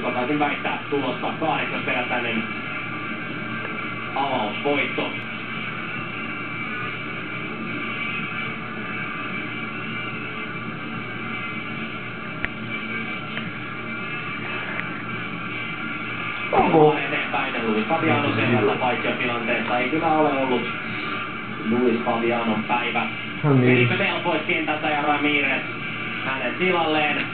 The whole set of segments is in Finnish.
uskaltaisin väittää tulosta 8 perättäinen avausvoitto. Eteenpäin Luis Fabiano sellaista paitsiotilanteessa ei kyllä ole ollut Luis Fabianon päivä. Felipe Melo pois kentältä ja Ramirez hänen tilalleen.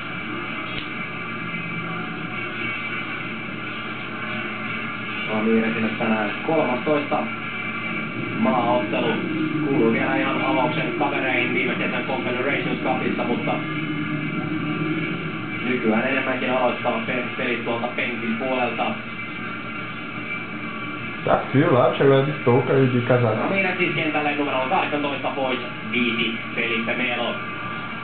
Ramirezille tänään 13. maaottelu. Kuuluu vielä ihan avauksen kavereihin viime kesän Confederations Cupissa, mutta nykyään enemmänkin aloittaa pelit tuolta penkin puolelta. Tá frio lá, chegou de touca e de casaco. Ramirez siis kentälle numero 18 pois, 5 Felipe Melo.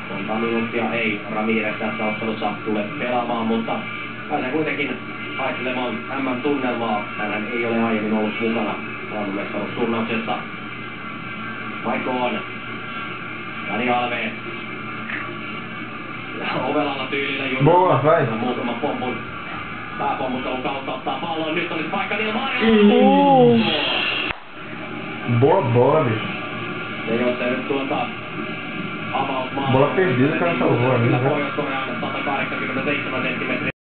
Monta minuuttia ei Ramirez tässä ottelussa tule pelaamaan, mutta pääsee kuitenkin haistelemaan MM-tunnelmaa. Hänhän ei ole aiemmin ollut mukana maailmanmestaruusturnauksessa. Maikon, Dani Alves. Ja Ovelalla tyylillä juuri. Muutama pompun. Pääpommuttelun kautta ottaa pallon. Nyt olisi paikka ilmaan. Boa bola, bicho. Ja jos se nyt tuota avausmaa... Bola perdida, o cara salvou, né? Pohjois-Korean 187 senttimetrin